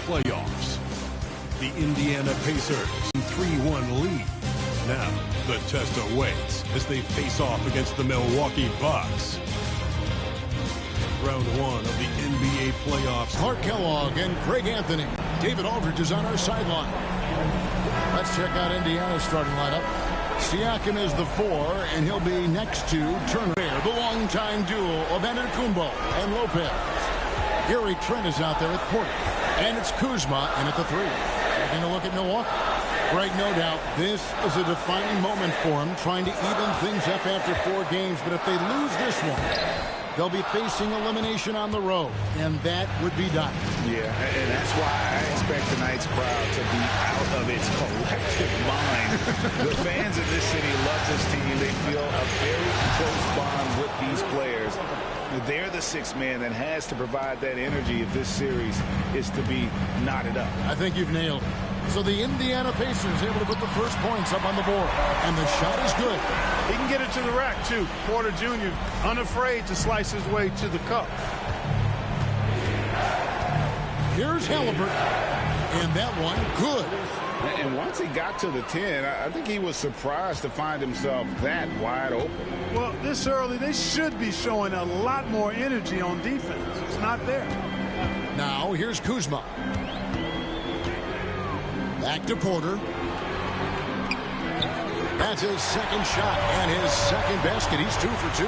playoffs. The Indiana Pacers 3-1 lead. Now, the test awaits as they face off against the Milwaukee Bucks. Round one of the NBA playoffs. Clark Kellogg and Craig Anthony. David Aldridge is on our sideline. Let's check out Indiana's starting lineup. Siakam is the 4, and he'll be next to Turner. The longtime duo of Antetokounmpo and Lopez. Gary Trent is out there at Porter. And it's Kuzma in at the 3. Taking a look at Milwaukee. Right, no doubt, this is a defining moment for them, trying to even things up after 4 games. But if they lose this one, they'll be facing elimination on the road, and that would be done. Yeah, and that's why I expect tonight's crowd to be out of its collective mind. The fans in this city love this team. They feel a very close bond with these players. They're the 6th man that has to provide that energy if this series is to be knotted up. I think you've nailed it. So the Indiana Pacers able to put the first points up on the board, and the shot is good. He can get it to the rack, too. Porter Jr. unafraid to slice his way to the cup. Here's Halliburton, and that one good. And once he got to the 10, I think he was surprised to find himself that wide open. Well, this early, they should be showing a lot more energy on defense. It's not there. Now, here's Kuzma. Back to Porter. That's his second shot and his second basket. He's 2 for 2.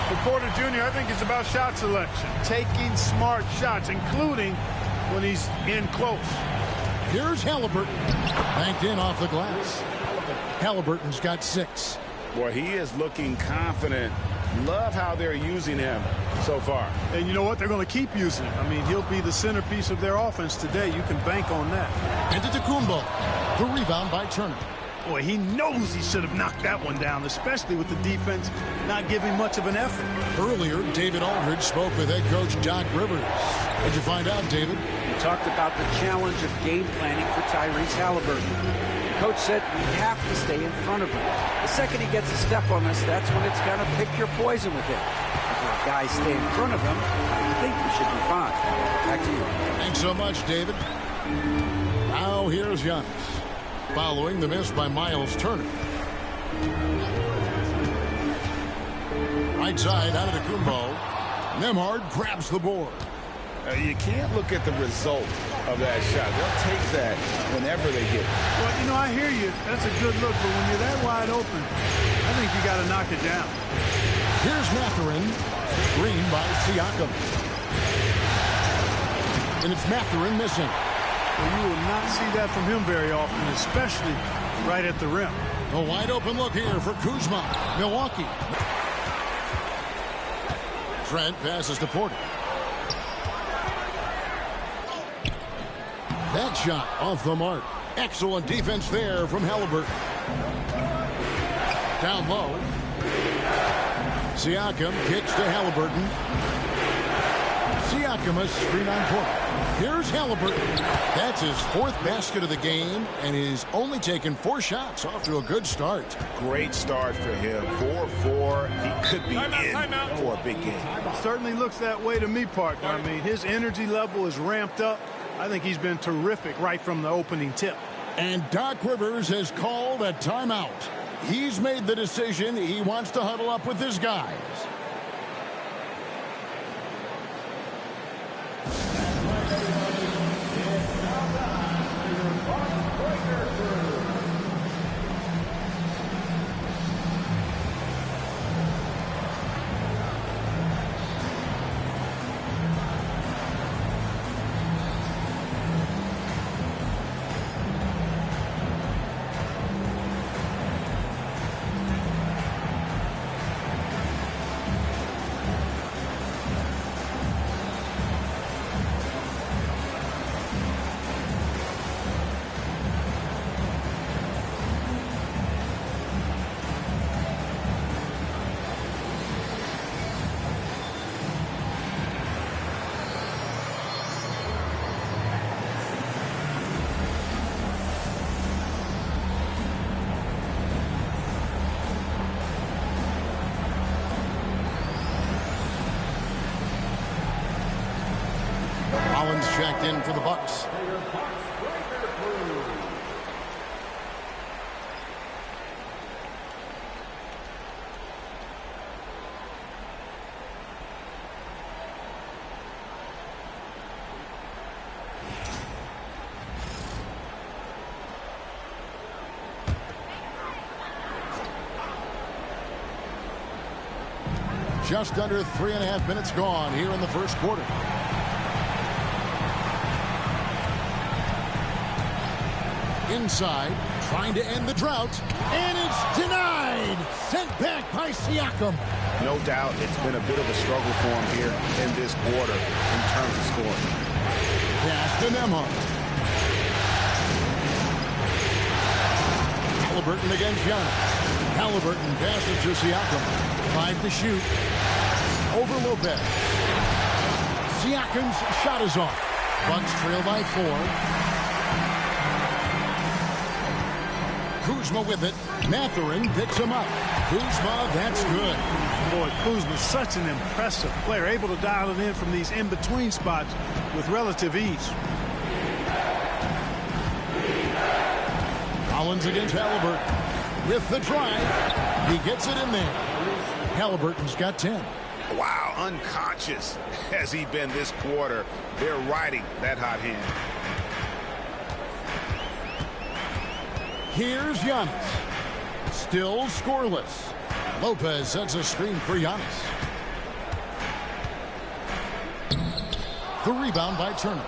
For Porter Jr., I think it's about shot selection. Taking smart shots, including when he's in close. Here's Halliburton. Banked in off the glass. Halliburton's got 6. Boy, he is looking confident. Love how they're using him so far. And you know what? They're going to keep using him. I mean, he'll be the centerpiece of their offense today. You can bank on that. Antetokounmpo. The rebound by Turner. Boy, he knows he should have knocked that one down, especially with the defense not giving much of an effort. Earlier, David Aldridge spoke with head coach Doc Rivers. What'd you find out, David? He talked about the challenge of game planning for Tyrese Halliburton. Coach said we have to stay in front of him. The second he gets a step on us, that's when it's going to pick your poison with him. If our guys stay in front of him, I think we should be fine. Back to you. Thanks so much, David. Now here's Giannis, following the miss by Miles Turner. Right side, Antetokounmpo. Nembhard grabs the board. You can't look at the result of that shot. They'll take that whenever they get it. Well, you know, I hear you. That's a good look, but when you're that wide open, I think you got to knock it down. Here's Mathurin. Green by Siakam. And it's Mathurin missing. Well, you will not see that from him very often, especially right at the rim. A wide open look here for Kuzma. Milwaukee. Trent passes to Porter. That shot off the mark. Excellent defense there from Halliburton. Down low. Siakam kicks to Halliburton. Siakam a screen on Porter. Here's Halliburton. That's his 4th basket of the game, and he's only taken 4 shots. Off to a good start. Great start for him. 4-4. He could be in for a big game. Certainly looks that way to me, partner. I mean, his energy level is ramped up. I think he's been terrific right from the opening tip. And Doc Rivers has called a timeout. He's made the decision. He wants to huddle up with his guys. Collins checked in for the Bucks. Just under 3.5 minutes gone here in the first quarter. Inside, trying to end the drought, and it's denied. Sent back by Siakam. No doubt it's been a bit of a struggle for him here in this quarter in terms of scoring. Pass to Nembhard. Halliburton against Giannis. Halliburton passes to Siakam. 5 to shoot. Over Lopez. Siakam's shot is off. Bucks trail by 4. Kuzma with it. Mathurin picks him up. Kuzma, that's good. Boy, Kuzma's such an impressive player, able to dial it in from these in-between spots with relative ease. Collins against Halliburton. With the drive. He gets it in there. Halliburton's got 10. Wow, unconscious has he been this quarter. They're riding that hot hand. Here's Giannis. Still scoreless. Lopez sets a screen for Giannis. The rebound by Turner.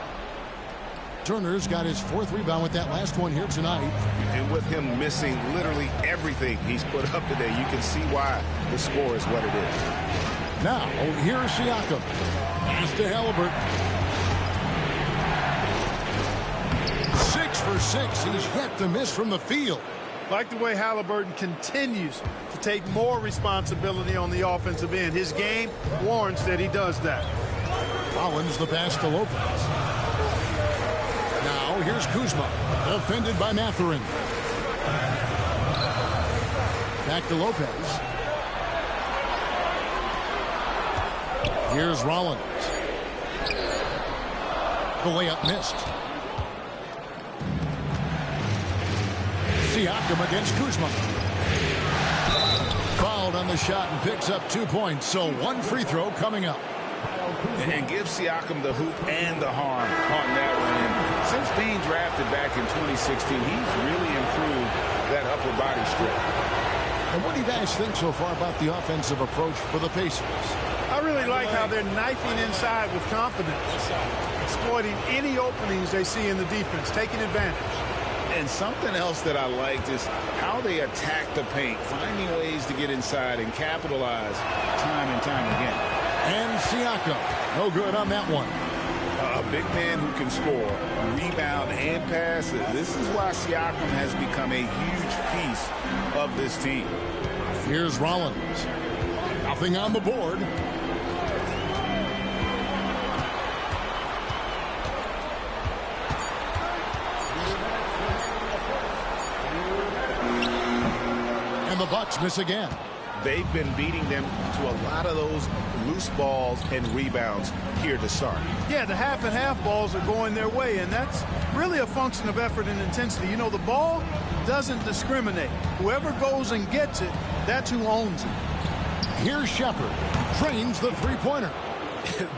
Turner's got his 4th rebound with that last one here tonight. And with him missing literally everything he's put up today, you can see why the score is what it is. Now, here's Siakam. Pass to Halliburton. 6 for 6. He's yet to miss from the field. Like the way Halliburton continues to take more responsibility on the offensive end. His game warrants that he does that. Collins the pass to Lopez. Now here's Kuzma. Defended by Mathurin. Back to Lopez. Here's Rollins. The layup missed. Siakam against Kuzma. Fouled on the shot and picks up 2 points. So 1 free throw coming up. And give Siakam the hoop and the harm on that one. Since being drafted back in 2016, he's really improved that upper body strip. And what do you guys think so far about the offensive approach for the Pacers? I really like how they're knifing inside with confidence, exploiting any openings they see in the defense, taking advantage. And something else that I liked is how they attack the paint, finding ways to get inside and capitalize time and time again. And Siakam, no good on that one. A big man who can score, rebound, and pass. This is why Siakam has become a huge piece of this team. Here's Rollins. Nothing on the board. And the Bucks miss again. They've been beating them to a lot of those loose balls and rebounds here to start. Yeah, the half and half balls are going their way, and that's really a function of effort and intensity. You know, the ball doesn't discriminate. Whoever goes and gets it, that's who owns it. Here's Shepard. Drains the three-pointer.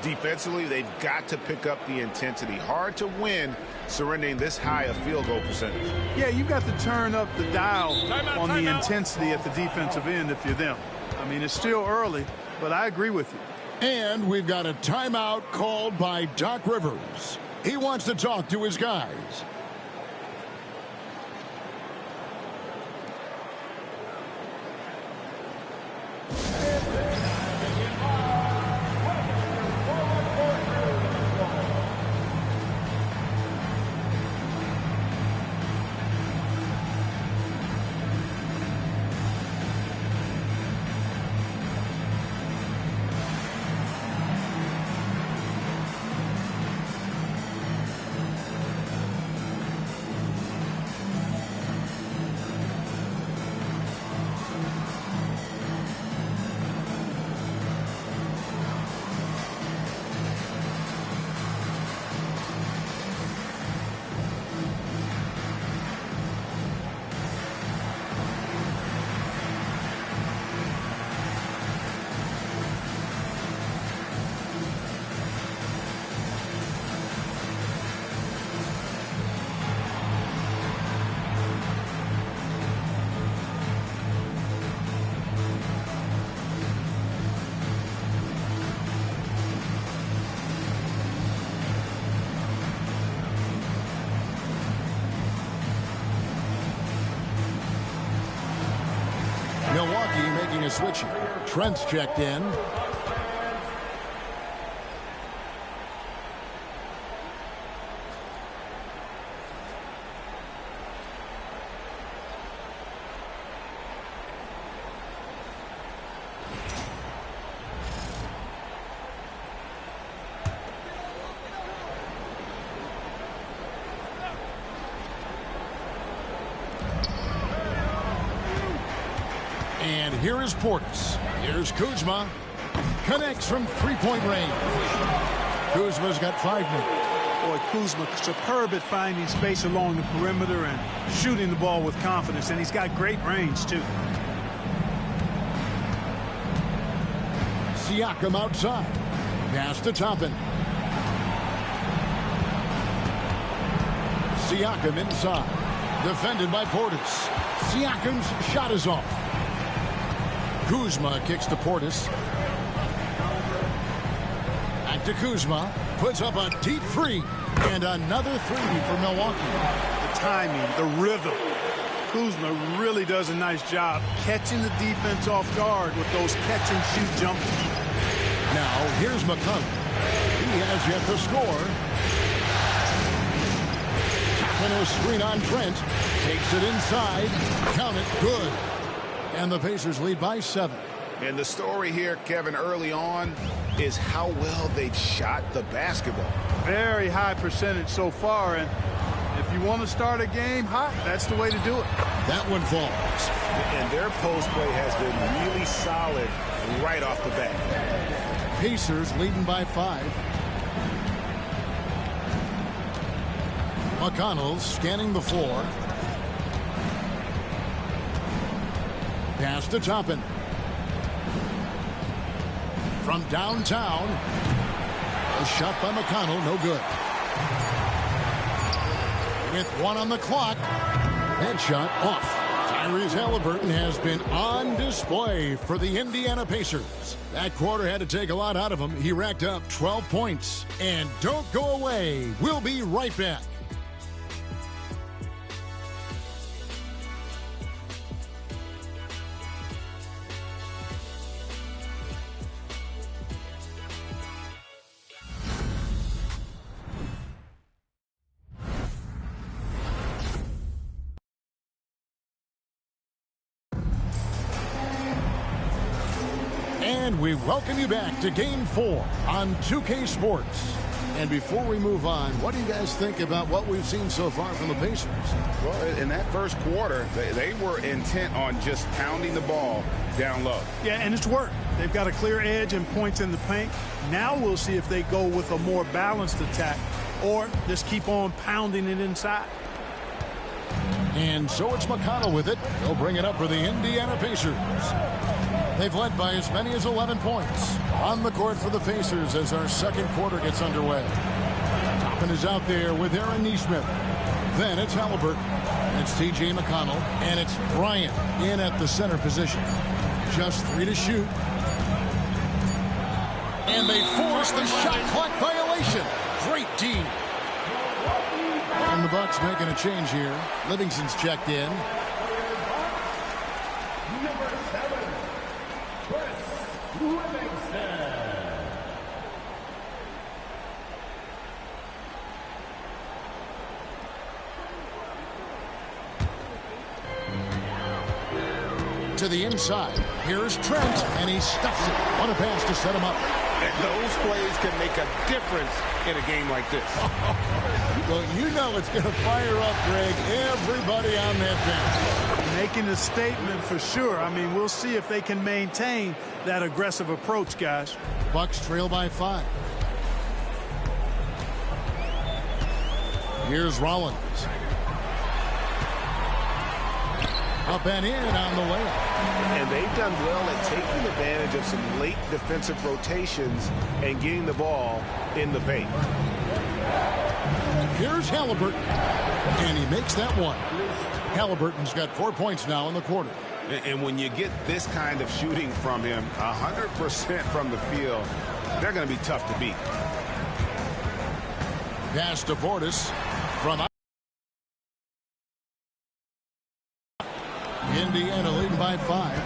Defensively, they've got to pick up the intensity. Hard to win surrendering this high a field goal percentage. Yeah, you've got to turn up the dial on the intensity at the defensive end if you're them. I mean, it's still early, but I agree with you. And we've got a timeout called by Doc Rivers. He wants to talk to his guys. a switch here. Trent's checked in. And here is Portis. Here's Kuzma. Connects from three-point range. Kuzma's got 5 minutes. Boy, Kuzma superb at finding space along the perimeter and shooting the ball with confidence. And he's got great range, too. Siakam outside. Pass to Toppin. Siakam inside. Defended by Portis. Siakam's shot is off. Kuzma kicks to Portis. Back to Kuzma. Puts up a deep three. And another three for Milwaukee. The timing, the rhythm. Kuzma really does a nice job catching the defense off guard with those catch-and-shoot jumpers. Now, here's McConnell. He has yet to score. Tapping a screen on Trent. Takes it inside. Count it. Good. And the Pacers lead by 7. And the story here, Kevin, early on is how well they've shot the basketball. Very high percentage so far, and if you want to start a game hot, that's the way to do it. That one falls. And their post play has been really solid right off the bat. Pacers leading by 5. McConnell scanning the floor. Pass to Toppin. From downtown. A shot by McConnell, no good. With 1 on the clock. Headshot off. Tyrese Halliburton has been on display for the Indiana Pacers. That quarter had to take a lot out of him. He racked up 12 points. And don't go away. We'll be right back. And we welcome you back to Game 4 on 2K Sports. And before we move on, what do you guys think about what we've seen so far from the Pacers? Well, in that first quarter, they were intent on just pounding the ball down low. Yeah, and it's worked. They've got a clear edge and points in the paint. Now we'll see if they go with a more balanced attack or just keep on pounding it inside. And so it's McConnell with it. He'll bring it up for the Indiana Pacers. They've led by as many as 11 points. On the court for the Pacers as our second quarter gets underway. Toppin is out there with Aaron Nesmith. Then it's Halliburton. And it's T.J. McConnell. And it's Bryant in at the center position. Just 3 to shoot. And they force the shot clock violation. Great D. And the Bucks making a change here. Livingston's checked in. Number 7, Chris Livingston. To the inside. Here's Trent, and he stuffs it. What a pass to set him up. And those plays can make a difference in a game like this. Well, you know it's going to fire up, Greg, everybody on that bench. Making a statement for sure. I mean, we'll see if they can maintain that aggressive approach, guys. Bucks trail by 5. Here's Rollins. Up and in on the way. And they've done well at taking advantage of some late defensive rotations and getting the ball in the paint. Here's Halliburton. And he makes that one. Halliburton's got 4 points now in the quarter. And when you get this kind of shooting from him, 100% from the field, they're going to be tough to beat. Pass to Portis from Indiana leading by 5.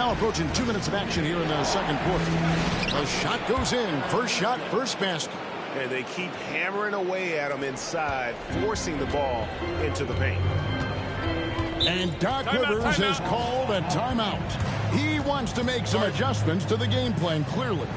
Now approaching 2 minutes of action here in the second quarter. The shot goes in. First shot, first basket. And they keep hammering away at him inside, forcing the ball into the paint. And Doc Rivers has called a timeout. He wants to make some adjustments to the game plan, clearly.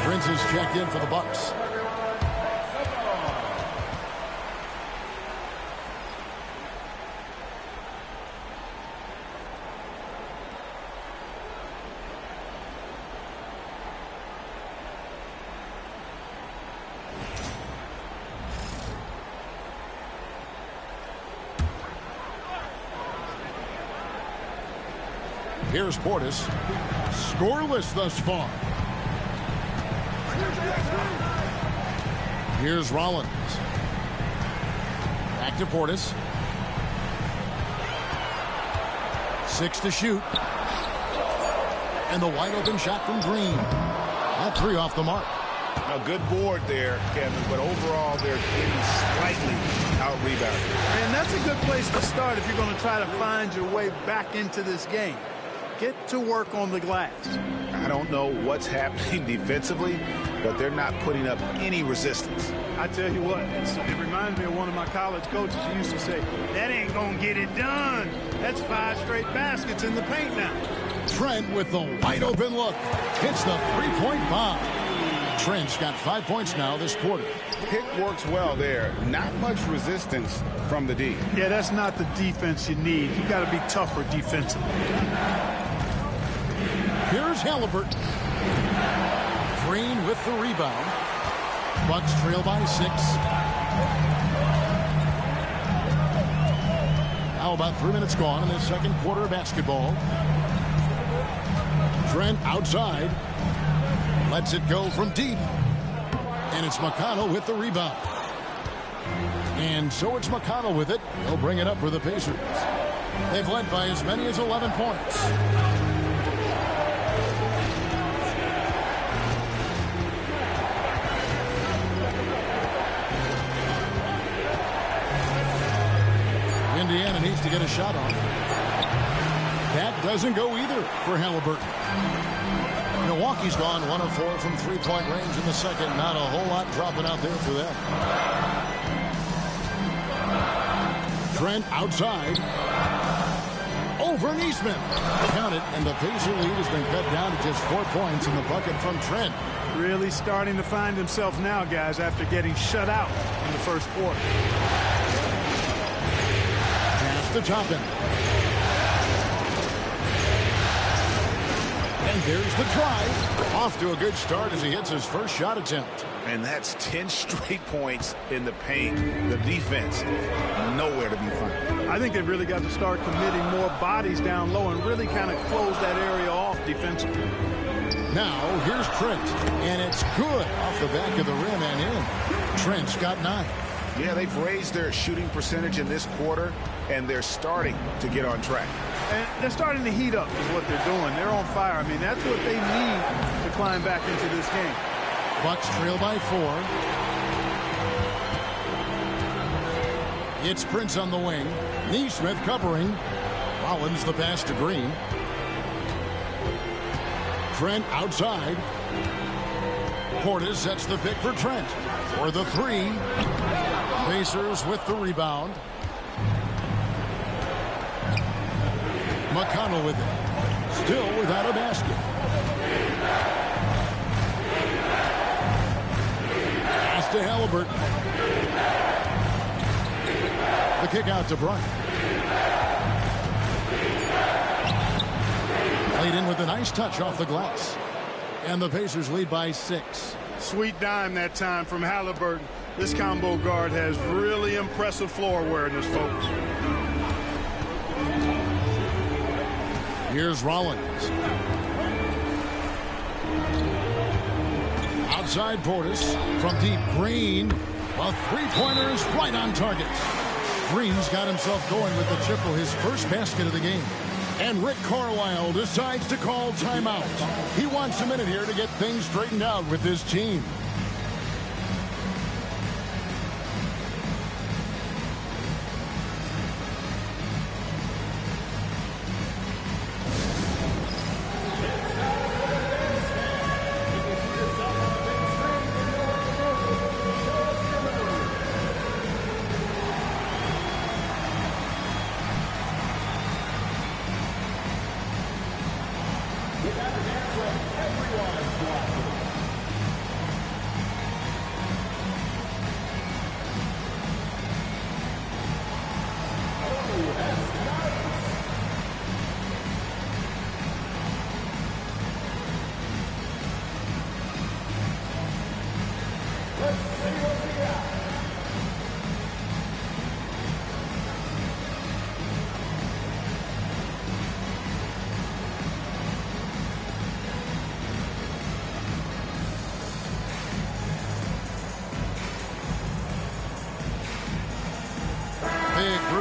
Prince is checked in for the Bucks. Here's Portis. Scoreless thus far. Here's Rollins. Back to Portis. 6 to shoot. And the wide open shot from Green. That 3 off the mark. A good board there, Kevin, but overall they're getting slightly out-rebounded. And that's a good place to start if you're going to try to find your way back into this game. Get to work on the glass. I don't know what's happening defensively, but they're not putting up any resistance. I tell you what, it reminds me of one of my college coaches who used to say, that ain't going to get it done. That's 5 straight baskets in the paint now. Trent with the wide open look. Hits the three-point bomb. Trent's got 5 points now this quarter. Pick works well there. Not much resistance from the D. Yeah, that's not the defense you need. You got to be tougher defensively. Here's Halliburton. Green with the rebound. Bucks trail by 6. Now about 3 minutes gone in the second quarter of basketball. Trent outside. Lets it go from deep. And it's McConnell with the rebound. And so it's McConnell with it. He'll bring it up for the Pacers. They've led by as many as 11 points. Indiana needs to get a shot off. That doesn't go either for Halliburton. Milwaukee's gone 1 of 4 from three-point range in the second. Not a whole lot dropping out there for them. Trent outside. Over Neesmith. Count it, and the Pacer lead has been cut down to just 4 points in the bucket from Trent. Really starting to find himself now, guys, after getting shut out in the first quarter. To Toppin. And there's the drive. Off to a good start as he hits his first shot attempt. And that's 10 straight points in the paint. The defense, nowhere to be found. I think they've really got to start committing more bodies down low and really kind of close that area off defensively. Now, here's Trent. And it's good off the back of the rim and in. Trent's got 9. Yeah, they've raised their shooting percentage in this quarter, and they're starting to get on track. And they're starting to heat up is what they're doing. They're on fire. I mean, that's what they need to climb back into this game. Bucks trail by 4. It's Prince on the wing. Neesmith covering. Rollins the pass to Green. Trent outside. Portis sets the pick for Trent. For the three. Pacers with the rebound. McConnell with it. Still without a basket. Pass to Halliburton. The kick out to Bryant. Played in with a nice touch off the glass. And the Pacers lead by 6. Sweet dime that time from Halliburton. This combo guard has really impressive floor awareness, folks. Here's Rollins. Outside Portis. From deep, Green. A three-pointer is right on target. Green's got himself going with the triple, his first basket of the game. And Rick Carlisle decides to call timeout. He wants a minute here to get things straightened out with his team.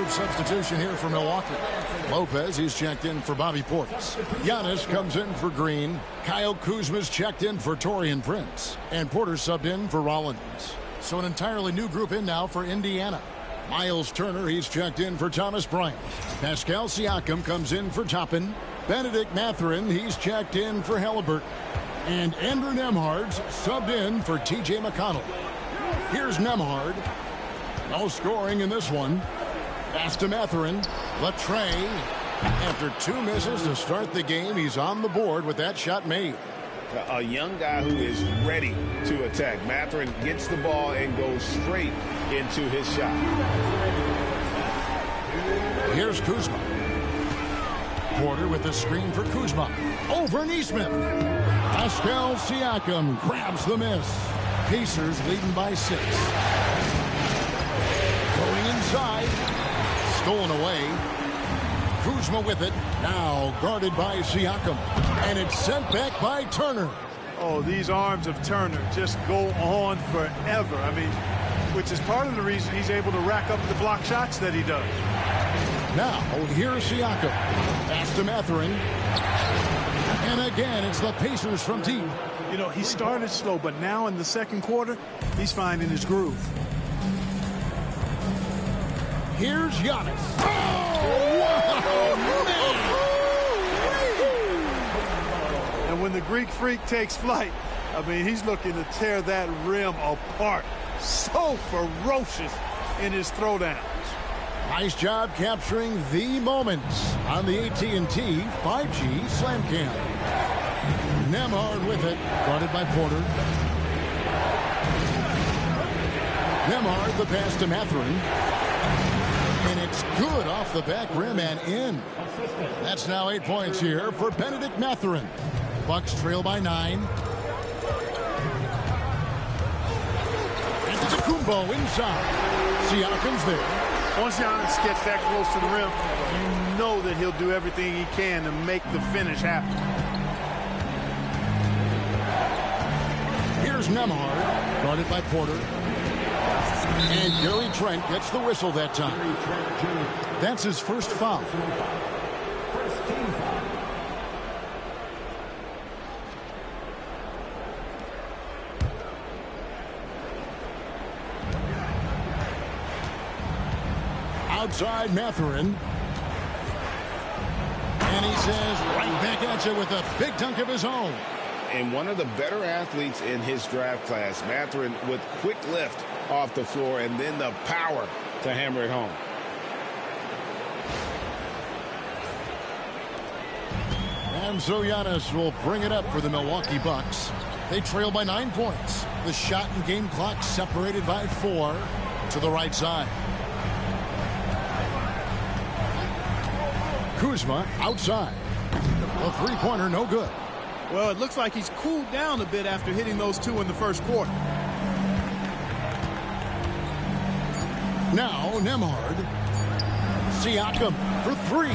Substitution here for Milwaukee. Lopez, he's checked in for Bobby Portis. Giannis comes in for Green. Kyle Kuzma's checked in for Taurean Prince. And Porter subbed in for Rollins. So an entirely new group in now for Indiana. Miles Turner, he's checked in for Thomas Bryant. Pascal Siakam comes in for Toppin. Benedict Mathurin, he's checked in for Halliburton. And Andrew Nembhard's subbed in for T.J. McConnell. Here's Nembhard. No scoring in this one. Pass to Mathurin. Latrey. After 2 misses to start the game, he's on the board with that shot made. A young guy who is ready to attack. Mathurin gets the ball and goes straight into his shot. Here's Kuzma. Porter with the screen for Kuzma. Over Neesmith. Pascal Siakam grabs the miss. Pacers leading by 6. Going inside. Stolen away. Kuzma with it. Now guarded by Siakam. And it's sent back by Turner. Oh, these arms of Turner just go on forever. I mean, which is part of the reason he's able to rack up the block shots that he does. Now, here's Siakam. Pass to Mathurin. And again, it's the Pacers from deep. You know, he started slow, but now in the second quarter, he's finding his groove. Here's Giannis. Oh, wow, man. And when the Greek Freak takes flight, I mean, he's looking to tear that rim apart. So ferocious in his throwdowns. Nice job capturing the moments on the AT&T 5G Slam Cam. Nembhard with it, guarded by Porter. Nembhard, the pass to Mathurin. And it's good off the back rim and in. That's now 8 points here for Benedict Mathurin. Bucks trail by 9. Antetokounmpo inside. Siakam's there. Once Giannis gets that close to the rim, you know that he'll do everything he can to make the finish happen. Here's Nembhard, guarded by Porter. And Gary Trent gets the whistle that time. That's his first foul. Outside Mathurin. And he's says right back at you with a big dunk of his own. And one of the better athletes in his draft class, Mathurin, with quick lift off the floor and then the power to hammer it home. And so Giannis will bring it up for the Milwaukee Bucks. They trail by 9 points. The shot and game clock separated by 4 to the right side. Kuzma outside. A three-pointer, no good. Well, it looks like he's cooled down a bit after hitting those 2 in the first quarter. Now Nemhard. Siakam for 3.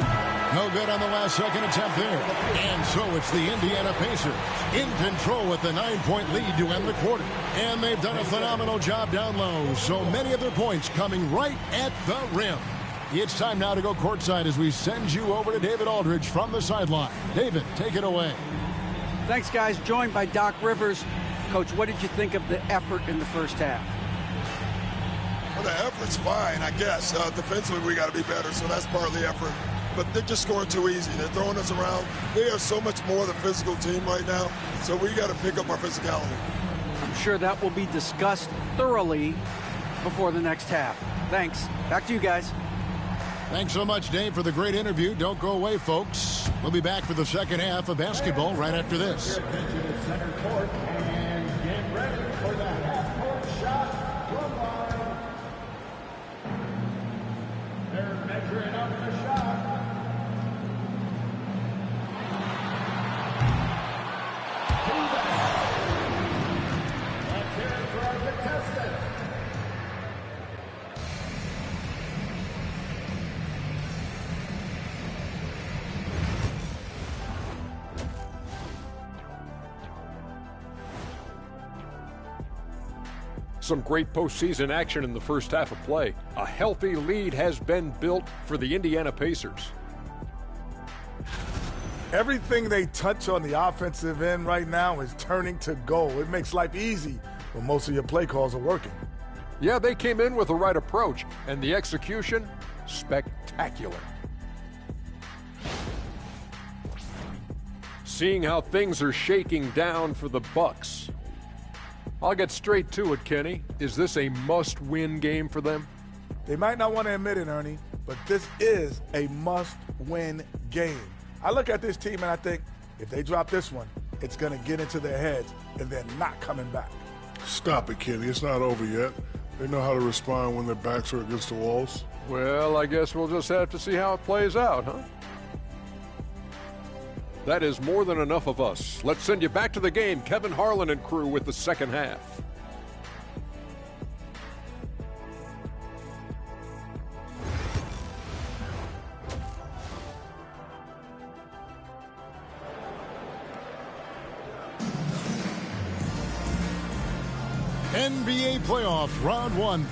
No good on the last second attempt there. And so it's the Indiana Pacers in control with the 9-point lead to end the quarter. And they've done a phenomenal job down low. So many of their points coming right at the rim. It's time now to go courtside as we send you over to David Aldridge from the sideline. David, take it away. Thanks, guys. Joined by Doc Rivers. Coach, what did you think of the effort in the first half? Well, the effort's fine, I guess. Defensively, we got to be better, so that's part of the effort. But they're just scoring too easy. They're throwing us around. They are so much more the physical team right now, so we got to pick up our physicality. I'm sure that will be discussed thoroughly before the next half. Thanks. Back to you guys. Thanks so much, Dave, for the great interview. Don't go away, folks. We'll be back for the second half of basketball right after this. Center court and get ready for the half-court shot from line. They're measuring up the shot. Let's hear it for our contestant. Some great postseason action in the first half of play. A healthy lead has been built for the Indiana Pacers. Everything they touch on the offensive end right now is turning to goal. It makes life easy when most of your play calls are working. Yeah, they came in with the right approach, and the execution, spectacular. Seeing how things are shaking down for the Bucks. I'll get straight to it, Kenny. Is this a must-win game for them? They might not want to admit it, Ernie, but this is a must-win game. I look at this team and I think if they drop this one, it's going to get into their heads and they're not coming back. Stop it, Kenny. It's not over yet. They know how to respond when their backs are against the walls. Well, I guess we'll just have to see how it plays out, huh? That is more than enough of us. Let's send you back to the game. Kevin Harlan and crew with the second half. NBA playoffs, round 1.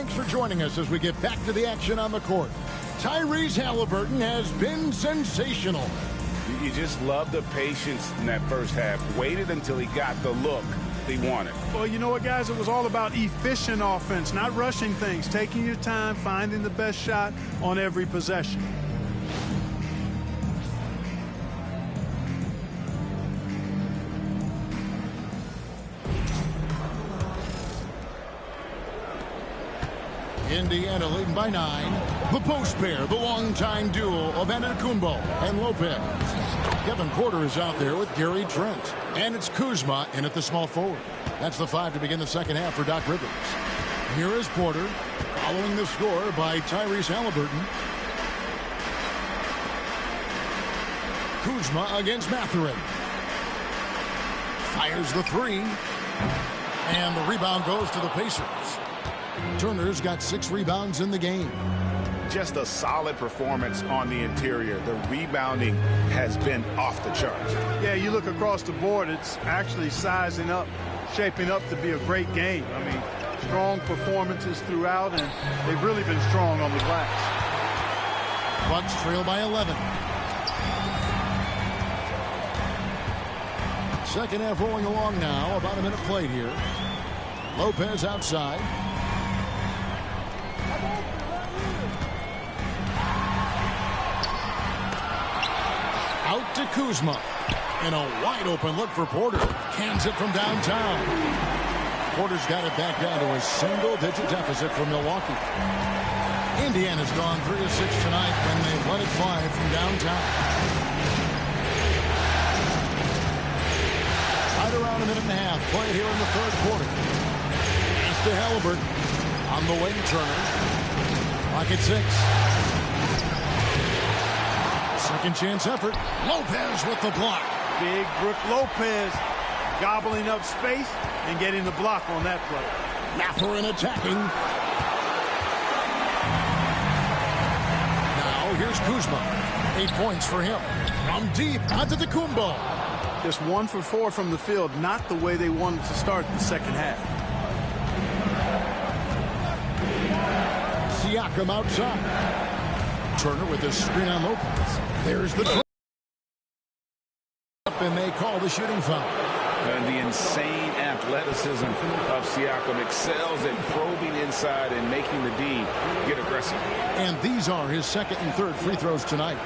thanks for joining us as we get back to the action on the court. Tyrese Halliburton has been sensational. You just love the patience in that first half. Waited until he got the look he wanted. Well, you know what, guys? It was all about efficient offense, not rushing things, taking your time, finding the best shot on every possession. Indiana leading by 9. The post pair, the longtime duo of Antetokounmpo and Lopez. Kevin Porter is out there with Gary Trent. And it's Kuzma in at the small forward. That's the 5 to begin the second half for Doc Rivers. Here is Porter following the score by Tyrese Halliburton. Kuzma against Mathurin. Fires the 3. And the rebound goes to the Pacers. Turner's got 6 rebounds in the game. Just a solid performance on the interior. The rebounding has been off the charts. Yeah, you look across the board, it's actually sizing up, shaping up to be a great game. I mean, strong performances throughout, and they've really been strong on the glass. Bucks trail by 11. Second half rolling along now. About a minute played here. Lopez outside. Out to Kuzma. And a wide open look for Porter. Cans it from downtown. Porter's got it back down to a single-digit deficit for Milwaukee. Indiana's gone 3 of 6 tonight when they've let it fly from downtown. Right around a minute and a half played here in the third quarter. Pass to Halliburton. On the wing, Turner. Clock at 6. Second chance effort. Lopez with the block. Big Brook Lopez gobbling up space and getting the block on that play. Mathurin attacking. Now here's Kuzma. 8 points for him. From deep, Antetokounmpo. Just 1 for 4 from the field. Not the way they wanted to start the second half. Siakam outside. Turner with the screen on Lopez. There's the and they call the shooting foul. And the insane athleticism of Siakam excels at probing inside and making the D get aggressive. And these are his second and third free throws tonight.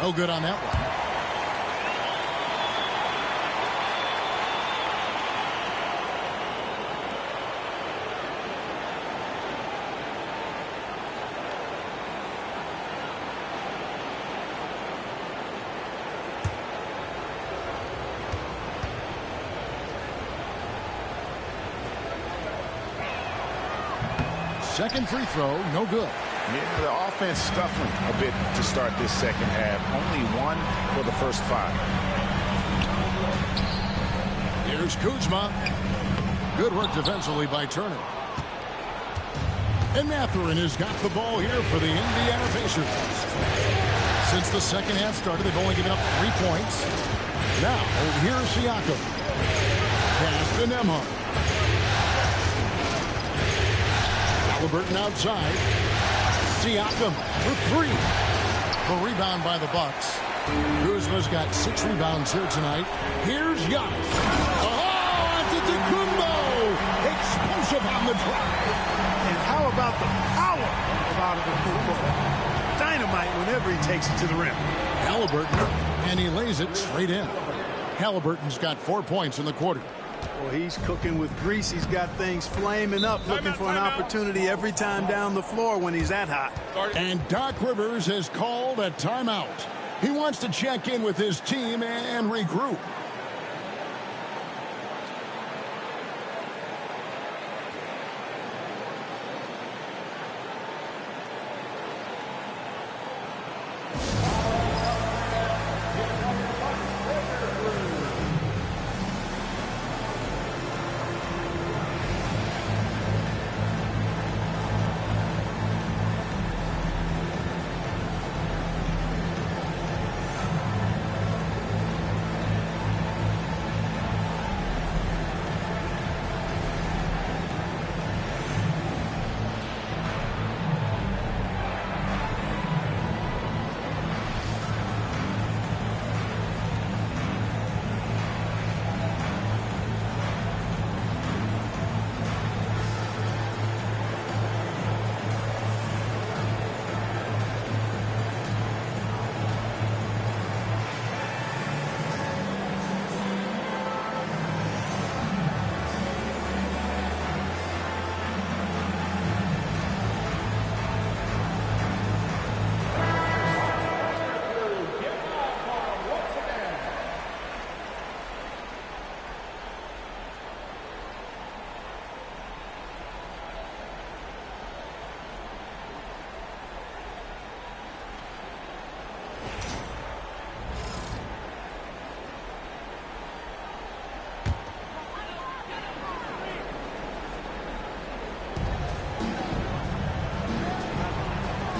No good on that one. Second free throw, no good. Yeah, the offense stuffing a bit to start this second half. Only 1 for the first 5. Here's Kuzma. Good work defensively by Turner. And Mathurin has got the ball here for the Indiana Pacers. Since the second half started, they've only given up 3 points. Now, here's Siakam. Pass to Nembhard. Halliburton outside. Siakam for 3. The rebound by the Bucks. Kuzma's got 6 rebounds here tonight. Here's Giannis. Oh, Antetokounmpo! Explosive on the drive. And how about the power of Antetokounmpo? Dynamite whenever he takes it to the rim. Halliburton, and he lays it straight in. Halliburton's got 4 points in the quarter. Well, he's cooking with grease. He's got things flaming up, looking for an opportunity every time down the floor when he's that hot. And Doc Rivers has called a timeout. He wants to check in with his team and regroup.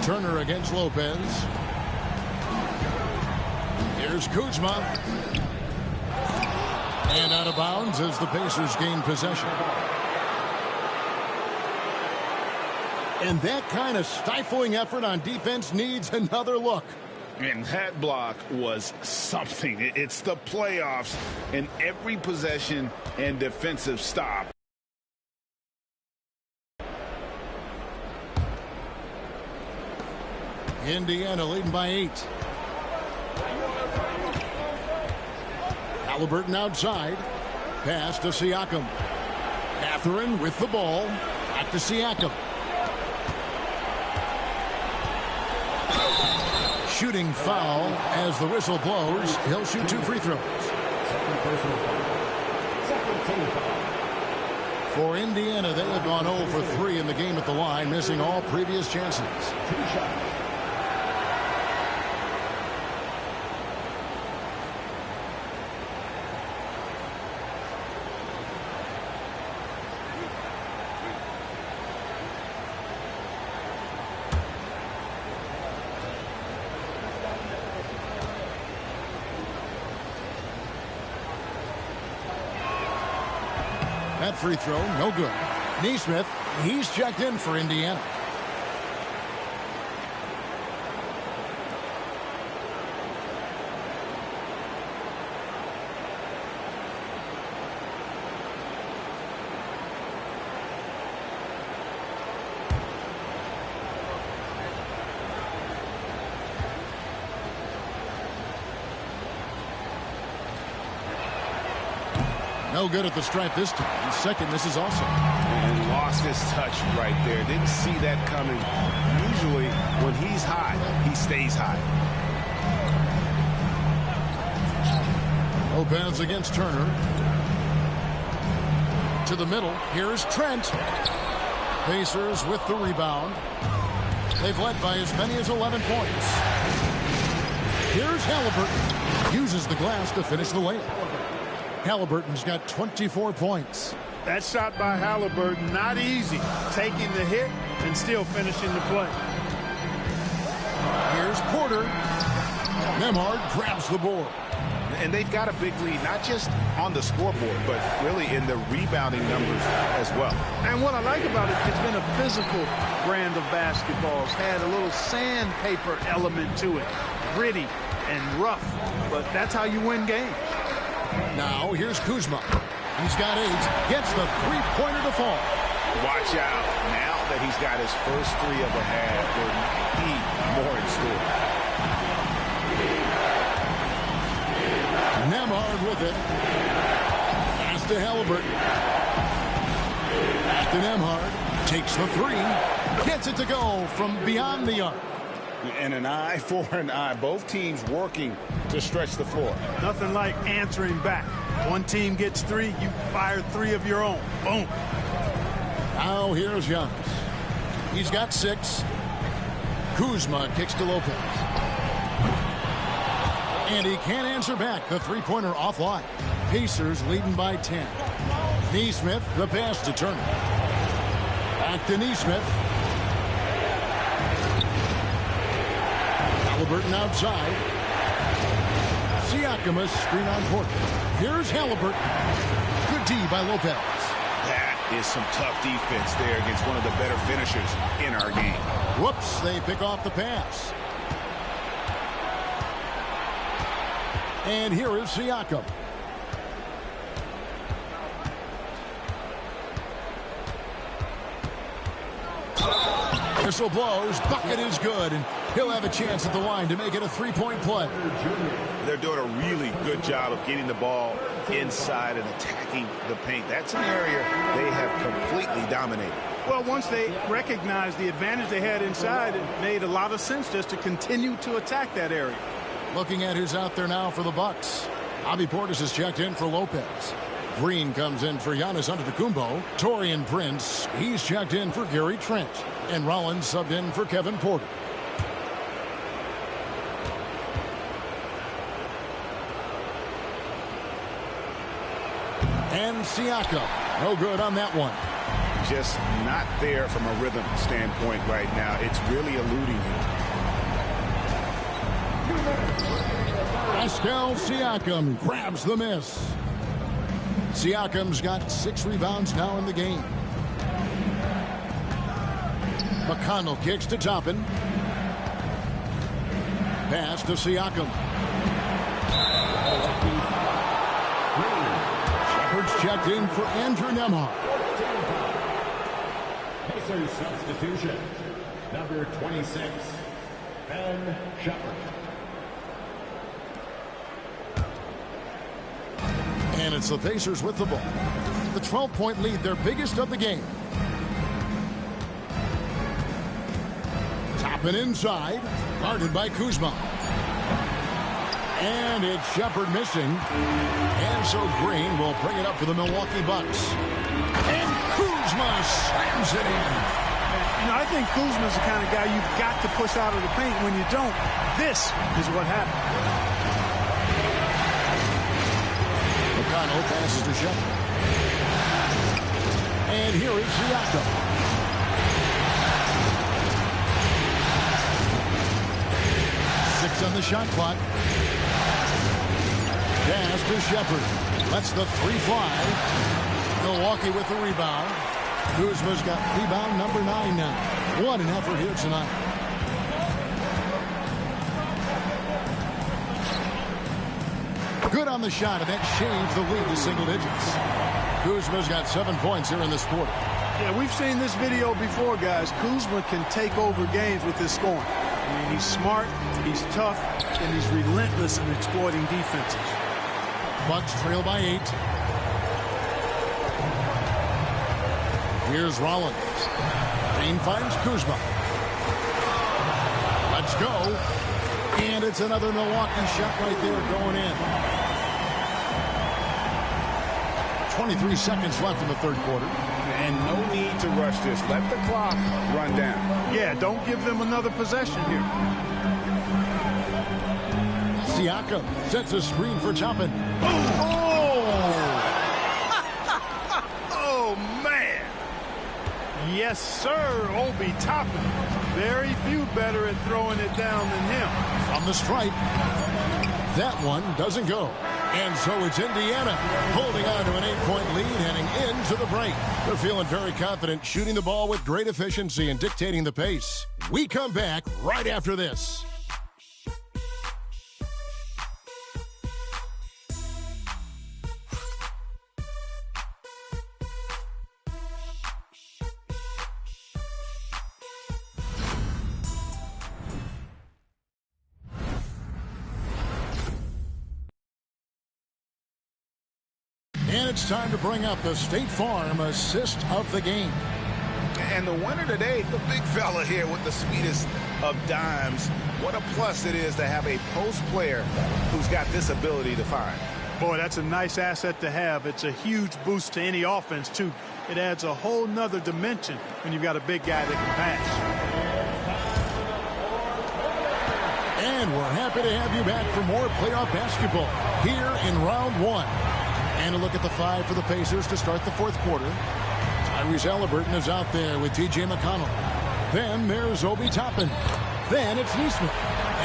Turner against Lopez. Here's Kuzma. And out of bounds as the Pacers gain possession. And that kind of stifling effort on defense needs another look. And that block was something. It's the playoffs in every possession and defensive stop. Indiana leading by 8. Halliburton outside. Pass to Siakam. Mathurin with the ball. Back to Siakam. Shooting foul as the whistle blows. He'll shoot 2 free throws. For Indiana, they have gone 0 for 3 in the game at the line, missing all previous chances. That free throw, no good. Neesmith, he's checked in for Indiana. No good at the stripe this time. Second misses also. And lost his touch right there. Didn't see that coming. Usually when he's hot, he stays hot. Lopez against Turner. To the middle. Here's Trent. Pacers with the rebound. They've led by as many as 11 points. Here's Halliburton. Uses the glass to finish the layup. Halliburton's got 24 points. That shot by Halliburton, not easy. Taking the hit and still finishing the play. Here's Porter. Nembhard grabs the board. And they've got a big lead, not just on the scoreboard, but really in the rebounding numbers as well. And what I like about it, it's been a physical brand of basketball. It's had a little sandpaper element to it. Gritty and rough, but that's how you win games. Now, here's Kuzma. He's got 8. Gets the three-pointer to fall. Watch out. Now that he's got his first 3 of the half, there might be more in store. Nembhard with it. Pass to Halliburton. Back to Nembhard. Takes the 3. Gets it to go from beyond the arc. And an eye for an eye. Both teams working to stretch the floor. Nothing like answering back. One team gets 3, you fire 3 of your own. Boom. Now here's Giannis. He's got 6. Kuzma kicks to Lopez. And he can't answer back. The three-pointer offline. Pacers leading by 10. Neesmith, the pass to Turner. Back to Neesmith. Halliburton outside. Siakam a screen on Porter. Here's Halliburton. Good D by Lopez. That is some tough defense there against one of the better finishers in our game. Whoops, they pick off the pass. And here is Siakam. Whistle blows. Bucket is good. And he'll have a chance at the line to make it a 3-point play. They're doing a really good job of getting the ball inside and attacking the paint. That's an area they have completely dominated. Well, once they recognized the advantage they had inside, it made a lot of sense just to continue to attack that area. Looking at who's out there now for the Bucks. Bobby Portis is checked in for Lopez. Green comes in for Giannis Antetokounmpo. Taurean Prince, he's checked in for Gary Trent. And Rollins subbed in for Kevin Porter. And Siakam, no good on that one. just not there from a rhythm standpoint right now. It's really eluding him. Pascal Siakam grabs the miss. Siakam's got 6 rebounds now in the game. McConnell kicks to Toppin. Pass to Siakam. Shepard's checked in for Andrew Nembhard. Pacers substitution. Number 26, Ben Shepard. And it's the Pacers with the ball. The 12-point lead, their biggest of the game. Toppin inside, guarded by Kuzma. And it's Shepard missing. And so Green will bring it up for the Milwaukee Bucks. And Kuzma slams it in. You know, I think Kuzma's the kind of guy you've got to push out of the paint. When you don't, this is what happens. McConnell passes to Shepard. And here is Siakam. Six on the shot clock. Pass to Shepard. Lets the 3 fly. Milwaukee with the rebound. Kuzma's got rebound number 9 now. What an effort here tonight. Good on the shot, and that shaves the lead to single digits. Kuzma's got 7 points here in this quarter. Yeah, we've seen this video before, guys. Kuzma can take over games with his scoring. I mean, he's smart, he's tough, and he's relentless in exploiting defenses. Bucks trail by 8. Here's Rollins. Green finds Kuzma. Let's go. And it's another Milwaukee shot right there going in. 23 seconds left in the third quarter. And no need to rush this. Let the clock run down. Yeah, don't give them another possession here. Siakam sets a screen for Toppin. Oh! Oh, man. Yes, sir, Obi Toppin. Very few better at throwing it down than him. From the stripe. That one doesn't go. And so it's Indiana holding on to an 8-point lead heading into the break. They're feeling very confident, shooting the ball with great efficiency and dictating the pace. We come back right after this. And it's time to bring up the State Farm assist of the game. And the winner today, the big fella here with the sweetest of dimes. What a plus it is to have a post player who's got this ability to find. Boy, that's a nice asset to have. It's a huge boost to any offense, too. It adds a whole nother dimension when you've got a big guy that can pass. And we're happy to have you back for more playoff basketball here in round 1. And a look at the 5 for the Pacers to start the fourth quarter. Tyrese Halliburton is out there with T.J. McConnell. Then there's Obi Toppin. Then it's Neesmith.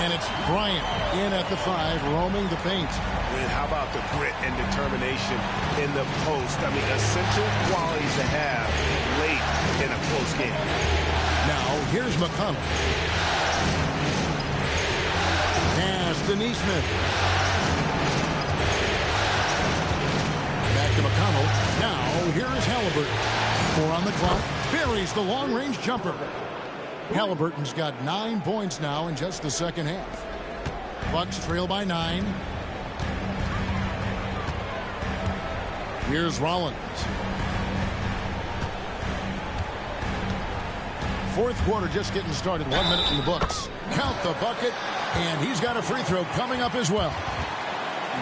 And it's Bryant in at the 5, roaming the paint. And how about the grit and determination in the post? I mean, essential qualities to have late in a close game. Now, here's McConnell. Pass to Neesmith. To McConnell. Now, here is Halliburton. 4 on the clock. Buries the long-range jumper. Halliburton's got 9 points now in just the second half. Bucks trail by 9. Here's Rollins. Fourth quarter just getting started. 1 minute in the books. Count the bucket, and he's got a free throw coming up as well.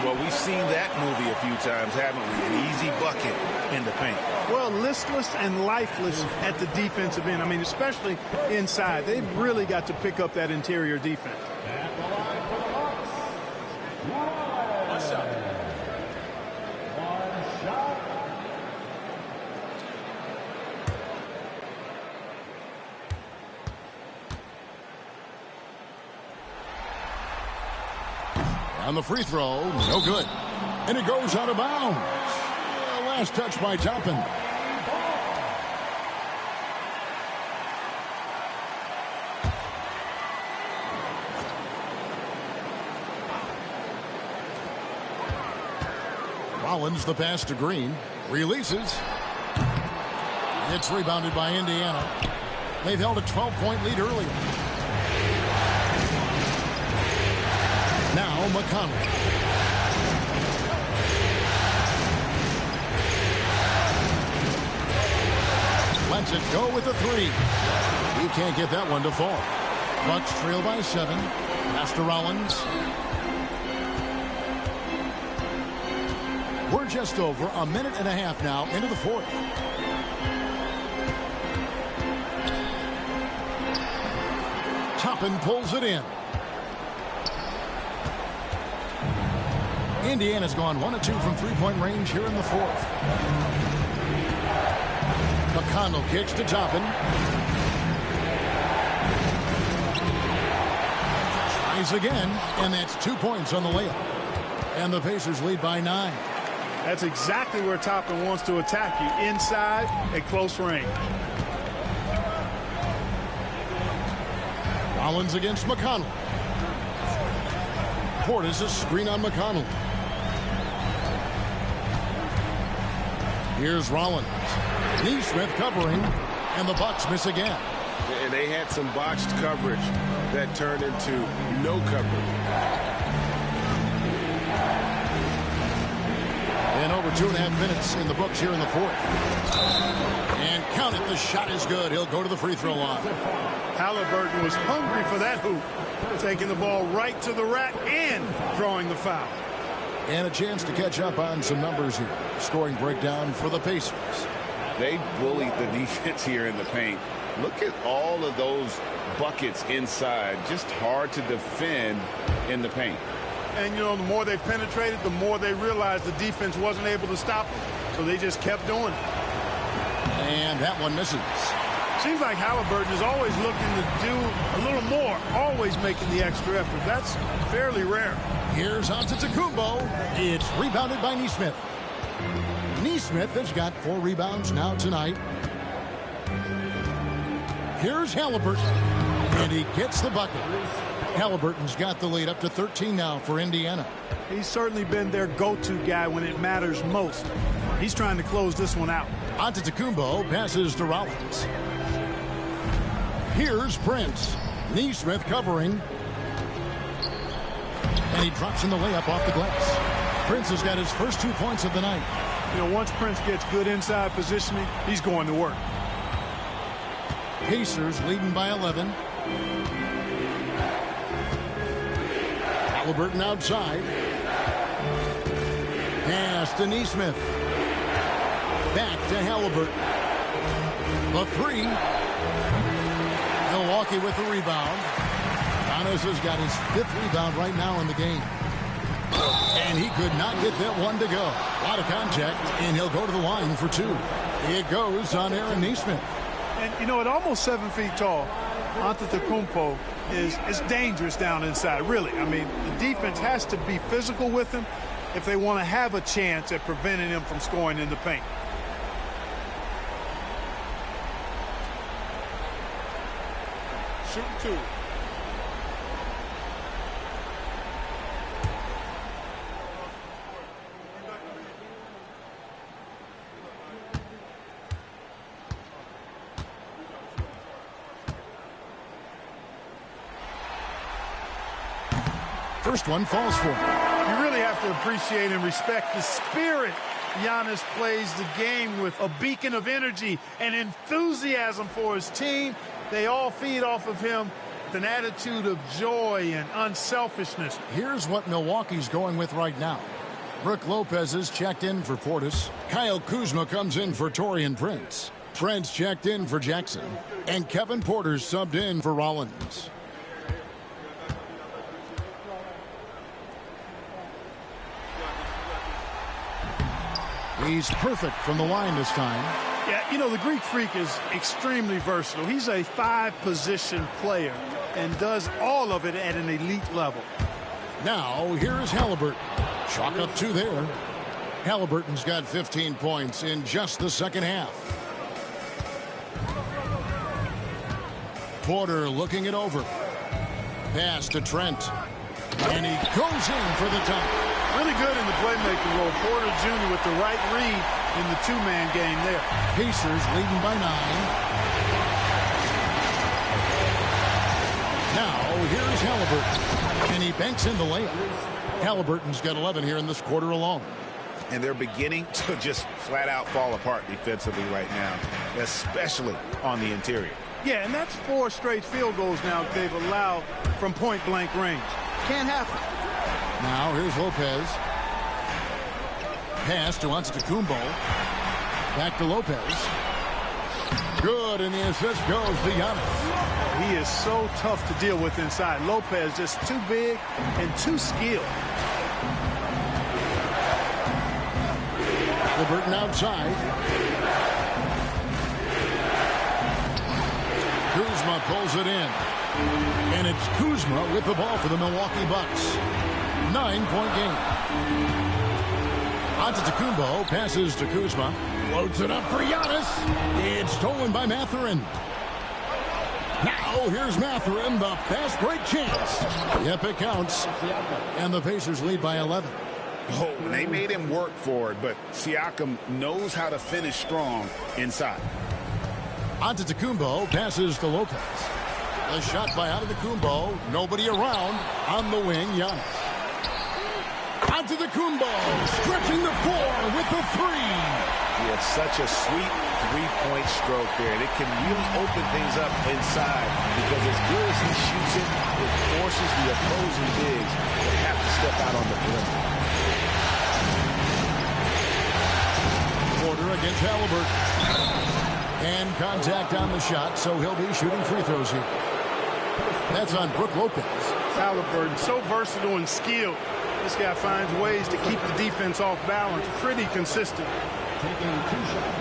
Well, we've seen that movie a few times, haven't we? An easy bucket in the paint. Well, listless and lifeless at the defensive end. I mean, especially inside. They've really got to pick up that interior defense. At the line for the Bucks, what's up? One shot. And the free throw, no good. And it goes out of bounds. Last touch by Toppin. Rollins the pass to Green. Releases. It's rebounded by Indiana. They've held a 12-point lead earlier. Now McConnell. Lets it go with a three. He can't get that one to fall. Bucks trail by 7. Pass to Rollins. We're just over a minute and a half now into the fourth. Toppin pulls it in. Indiana's gone 1 of 2 from three-point range here in the fourth. McConnell kicks to Toppin. Tries again, and that's 2 points on the layup. And the Pacers lead by 9. That's exactly where Toppin wants to attack you, inside at close range. Rollins against McConnell. Portis a screen on McConnell. Here's Rollins. Neesmith covering, and the Bucks miss again. And they had some botched coverage that turned into no coverage. And over 2.5 minutes in the books here in the fourth. And count it, the shot is good. He'll go to the free throw line. Halliburton was hungry for that hoop, taking the ball right to the rack and drawing the foul. And a chance to catch up on some numbers here. Scoring breakdown for the Pacers. They bullied the defense here in the paint. Look at all of those buckets inside. Just hard to defend in the paint. And, you know, the more they penetrated, the more they realized the defense wasn't able to stop them. So they just kept doing it. And that one misses. Seems like Halliburton is always looking to do a little more, always making the extra effort. That's fairly rare. Here's Antetokounmpo. It's rebounded by Neesmith. Neesmith has got 4 rebounds now tonight. Here's Halliburton. And he gets the bucket. Halliburton's got the lead up to 13 now for Indiana. He's certainly been their go-to guy when it matters most. He's trying to close this one out. Antetokounmpo passes to Rollins. Here's Prince. Neesmith covering. And he drops in the layup off the glass. Prince has got his first 2 points of the night. You know, once Prince gets good inside positioning, he's going to work. Pacers leading by 11. Halliburton outside. Pass to Neesmith. Back to Halliburton. The three. Milwaukee with the rebound. Giannis has got his 5th rebound right now in the game. And he could not get that one to go. A lot of contact, and he'll go to the line for 2. It goes on Aaron Neesmith. And, you know, at almost 7 feet tall, Antetokounmpo is dangerous down inside, really. I mean, the defense has to be physical with him if they want to have a chance at preventing him from scoring in the paint. Shoot 2. First one falls for him. You really have to appreciate and respect the spirit Giannis plays the game with. A beacon of energy and enthusiasm for his team. They all feed off of him with an attitude of joy and unselfishness. Here's what Milwaukee's going with right now. Brook Lopez is checked in for Portis. Kyle Kuzma comes in for Taurean Prince. Trent's checked in for Jackson. And Kevin Porter's subbed in for Rollins. He's perfect from the line this time. Yeah, you know, the Greek Freak is extremely versatile. He's a 5-position player and does all of it at an elite level. Now, here's Halliburton. Chalk up 2 there. Halliburton's got 15 points in just the second half. Porter looking it over. Pass to Trent. And he goes in for the dunk. Really good in the playmaking role. Porter Jr. with the right read in the two-man game there. Pacers leading by 9. Now, here's Halliburton. And he banks in the layup. Halliburton's got 11 here in this quarter alone. And they're beginning to just flat out fall apart defensively right now, especially on the interior. Yeah, and that's 4 straight field goals now they've allowed from point-blank range. Can't happen. Now, here's Lopez. Pass to Antetokounmpo. Back to Lopez. Good, and the assist goes to Giannis. He is so tough to deal with inside. Lopez just too big and too skilled. Halliburton outside. Kuzma pulls it in. And it's Kuzma with the ball for the Milwaukee Bucks. 9-point game. Antetokounmpo passes to Kuzma. Loads it up for Giannis. It's stolen by Mathurin. Now here's Mathurin, the fast break chance. Yep, it counts. And the Pacers lead by 11. Oh, they made him work for it, but Siakam knows how to finish strong inside. Antetokounmpo passes to Lopez. A shot by Antetokounmpo. Nobody around. On the wing, Giannis. Antetokounmpo stretching the floor with the 3. He had such a sweet three-point stroke there. It can really open things up inside because as good as he shoots it, it forces the opposing bigs to have to step out on the perimeter. Porter against Halliburton. And contact on the shot, so he'll be shooting free throws here. That's on Brook Lopez. Halliburton, so versatile and skilled. This guy finds ways to keep the defense off balance. Pretty consistent. Taking 2 shots.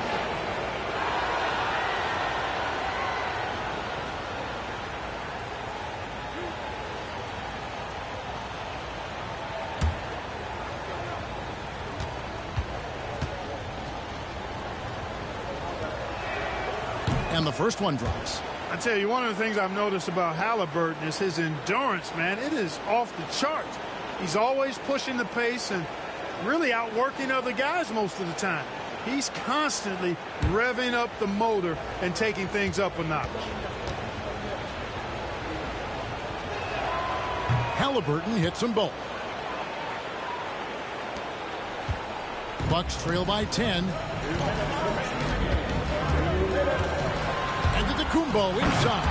And the first one drops. I tell you, one of the things I've noticed about Halliburton is his endurance, man. It is off the charts. He's always pushing the pace and really outworking other guys most of the time. He's constantly revving up the motor and taking things up a notch. Halliburton hits them both. Bucks trail by 10. Antetokounmpo inside.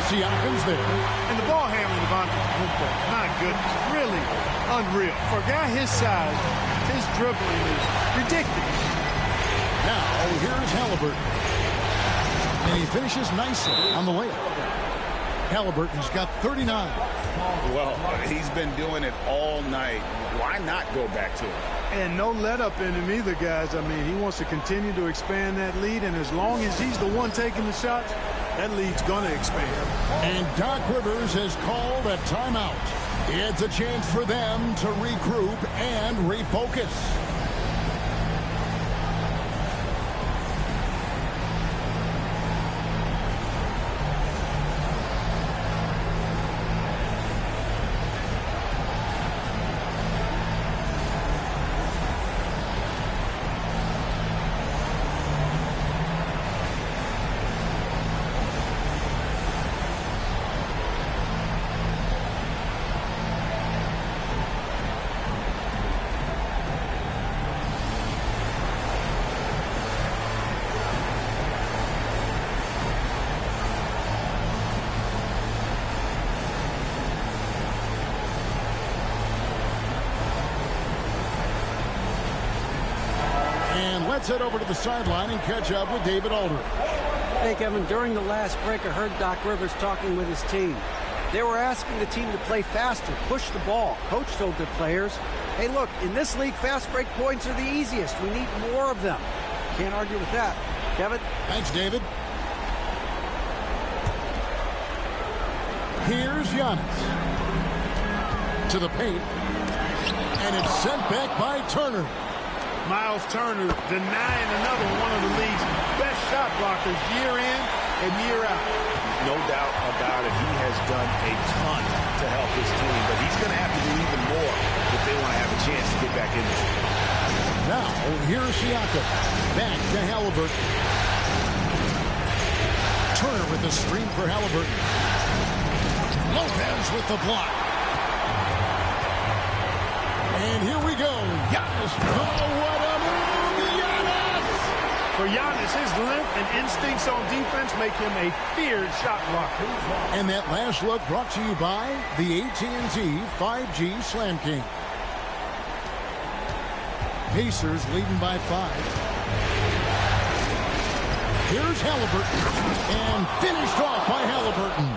Siakam's there. And the ball handling of Antetokounmpo, my goodness, really unreal. For a guy his size, his dribbling is ridiculous. Now, here's Halliburton. And he finishes nicely on the layup. Halliburton's got 39. Well, he's been doing it all night. Why not go back to it? And no let up in him either, guys. I mean, he wants to continue to expand that lead, and as long as he's the one taking the shots, that lead's going to expand. And Doc Rivers has called a timeout. It's a chance for them to regroup and refocus. Let's head over to the sideline and catch up with David Aldridge. Hey, Kevin, during the last break, I heard Doc Rivers talking with his team. They were asking the team to play faster, push the ball. Coach told their players, hey, look, in this league, fast break points are the easiest. We need more of them. Can't argue with that. Kevin? Thanks, David. Here's Giannis. To the paint. And it's sent back by Turner. Miles Turner denying another one of the league's best shot blockers year in and year out. No doubt about it. He has done a ton to help his team, but he's going to have to do even more if they want to have a chance to get back in this game. Now, here's Siakam. Back to Halliburton. Turner with the screen for Halliburton. Lopez with the block. And here we go. Giannis. Oh, what a move, Giannis! For Giannis, his length and instincts on defense make him a feared shot blocker. And that last look brought to you by the AT&T 5G Slam King. Pacers leading by 5. Here's Halliburton. And finished off by Halliburton.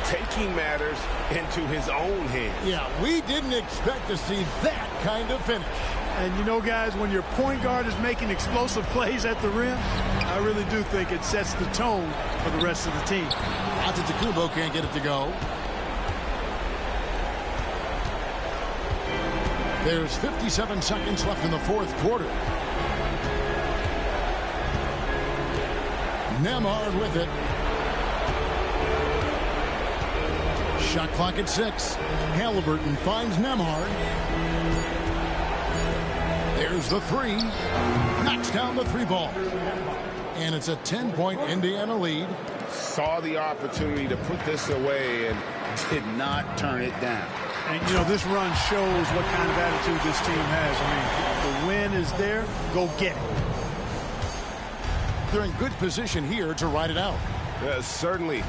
Taking matters into his own hands. Yeah, we didn't expect to see that kind of finish. And you know, guys, when your point guard is making explosive plays at the rim, I really do think it sets the tone for the rest of the team. Antetokounmpo can't get it to go. There's 57 seconds left in the fourth quarter. Nembhard with it. Shot clock at 6. Halliburton finds Nembhard. There's the 3. Knocks down the 3 ball. And it's a 10-point Indiana lead. Saw the opportunity to put this away and did not turn it down. And, you know, this run shows what kind of attitude this team has. I mean, the win is there. Go get it. They're in good position here to ride it out. Certainly,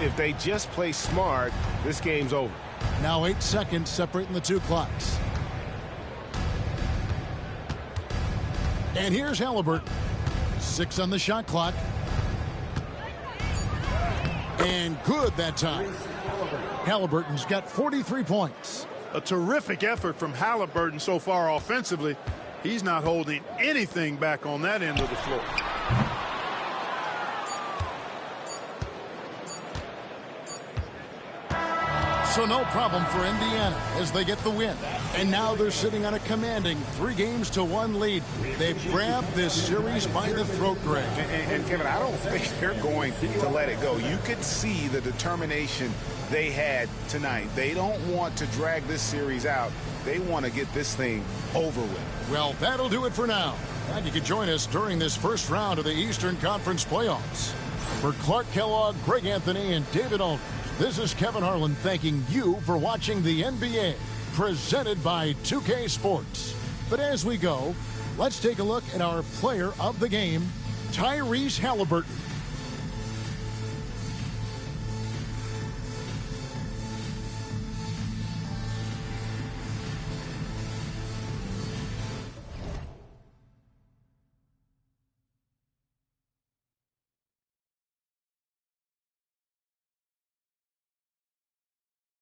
if they just play smart, this game's over. Now 8 seconds separating the 2 clocks. And here's Halliburton. 6 on the shot clock. And good that time. Halliburton's got 43 points. A terrific effort from Halliburton so far offensively. He's not holding anything back on that end of the floor. So no problem for Indiana as they get the win. And now they're sitting on a commanding 3-1 lead. They've grabbed this series by the throat, Greg. And Kevin, I don't think they're going to let it go. You could see the determination they had tonight. They don't want to drag this series out. They want to get this thing over with. Well, that'll do it for now. And you can join us during this first round of the Eastern Conference playoffs. For Clark Kellogg, Greg Anthony, and David Aldridge, this is Kevin Harlan thanking you for watching the NBA, presented by 2K Sports. But as we go, let's take a look at our player of the game, Tyrese Halliburton.